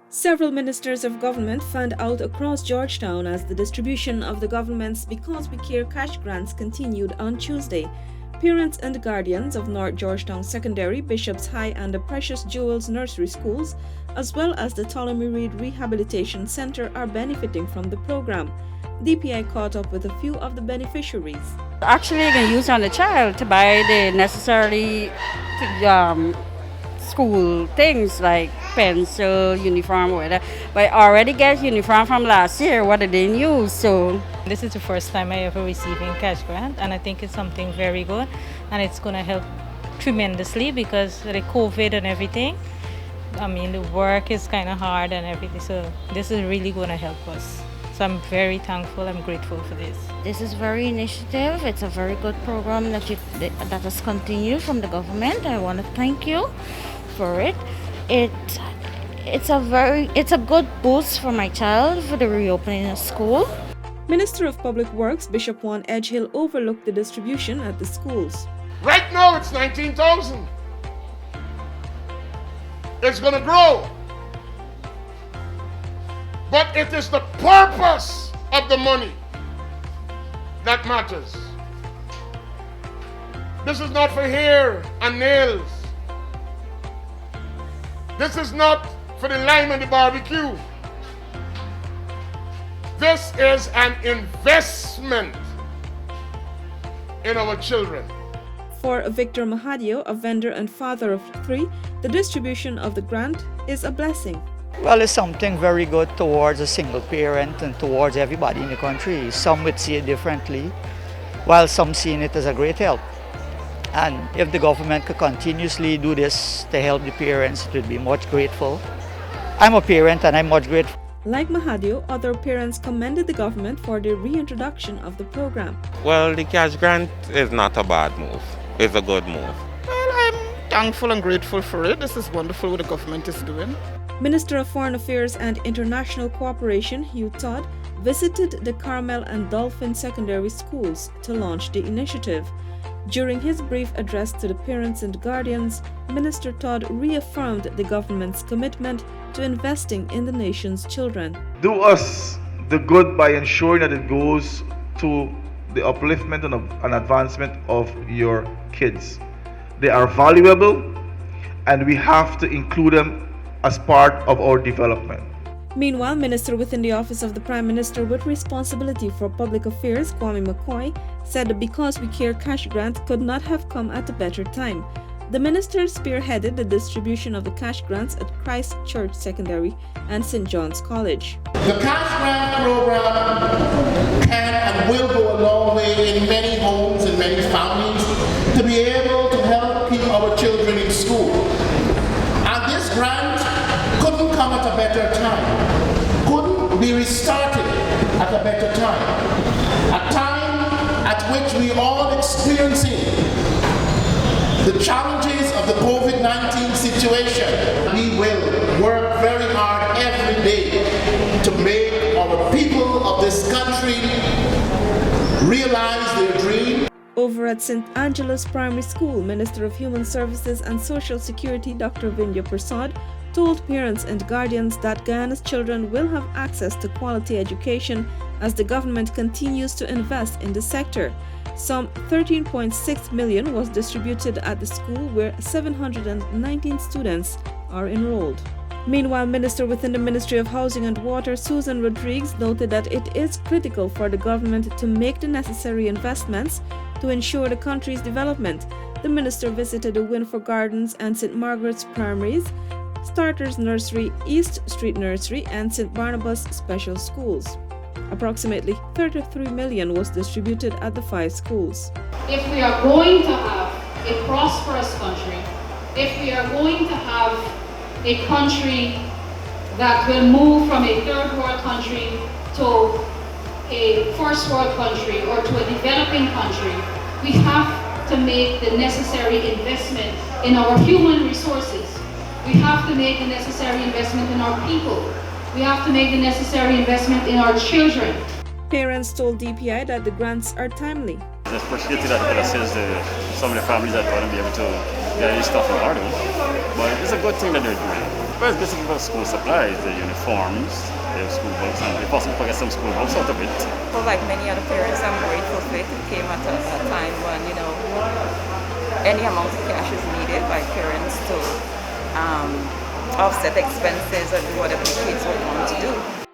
Several ministers of government fanned out across Georgetown as the distribution of the government's Because We Care cash grants continued on Tuesday. Parents and guardians of North Georgetown Secondary, Bishop's High, and the Precious Jewels Nursery Schools, as well as the Ptolemy Reed Rehabilitation Center, are benefiting from the program. DPI caught up with a few of the beneficiaries. Actually, you can use on the child to buy the necessary school things like pencil, uniform, whatever. But I already get uniform from last year, what I didn't use, so. This is the first time I ever receiving cash grant, and I think it's something very good, and it's going to help tremendously because of the COVID and everything. I mean, the work is kind of hard and everything, so this is really going to help us. So I'm very thankful, I'm grateful for this. This is very initiative. It's a very good program that has continued from the government. I want to thank you for it. It's a good boost for my child for the reopening of school. Minister of Public Works Bishop Juan EDGHILL overlooked the distribution at the schools. Right now it's 19,000. It's going to grow. But it is the purpose of the money that matters. This is not for hair and nails. This is not for the lime and the barbecue. This is an investment in our children. For Victor Mahaded, a vendor and father of 3, the distribution of the grant is a blessing. Well, it's something very good towards a single parent and towards everybody in the country. Some would see it differently, while some seeing it as a great help. And if the government could continuously do this to help the parents, it would be much grateful. I'm a parent and I'm much grateful. Like Mahaded, other parents commended the government for the reintroduction of the program. Well, the cash grant is not a bad move. It's a good move. Well, I'm thankful and grateful for it. This is wonderful what the government is doing. Minister of Foreign Affairs and International Cooperation, Hugh Todd, visited the Carmel and Dolphin Secondary Schools to launch the initiative. During his brief address to the parents and guardians, Minister Todd reaffirmed the government's commitment to investing in the nation's children. Do us the good by ensuring that it goes to the upliftment and advancement of your kids. They are valuable and we have to include them as part of our development. Meanwhile, Minister within the Office of the Prime Minister with responsibility for public affairs, MCCOY, said the Because We Care cash grant could not have come at a better time. The minister spearheaded the distribution of the cash grants at Christ Church Secondary and St. John's College. The cash grant program can and will go a long way in many homes and many families to be able to help keep our children in school. And this grant couldn't come at a better time. Couldn't be restarted at a better time. A time at which we all experiencing the challenges of the COVID-19 situation. We will work very hard every day to make our people of this country realize their dream. Over at St. Angela's Primary School, Minister of Human Services and Social Security Dr. Vindya Prasad told parents and guardians that Guyana's children will have access to quality education as the government continues to invest in the sector. Some 13.6 million was distributed at the school where 719 students are enrolled. Meanwhile, Minister within the Ministry of Housing and Water, Susan Rodriguez, noted that it is critical for the government to make the necessary investments to ensure the country's development. The minister visited the Winford Gardens and St. Margaret's Primaries, Starters Nursery, East Street Nursery, and St. Barnabas Special Schools. Approximately 33 million was distributed at the 5 schools. If we are going to have a prosperous country, if we are going to have a country that will move from a third world country to a first world country or to a developing country, we have to make the necessary investment in our human resources. We have to make the necessary investment in our people. We have to make the necessary investment in our children. Parents told DPI that the grants are timely. There's particularly that assist some of the families that want to be able to get your stuff in order. But it's a good thing that they're doing. But it's basically for school supplies, the uniforms, the school books, and if possible, get some school books out of it. Well, like many other parents, I'm grateful for it. It came at a time when, any amount of cash is needed by parents to offset expenses and do whatever the kids would want to do.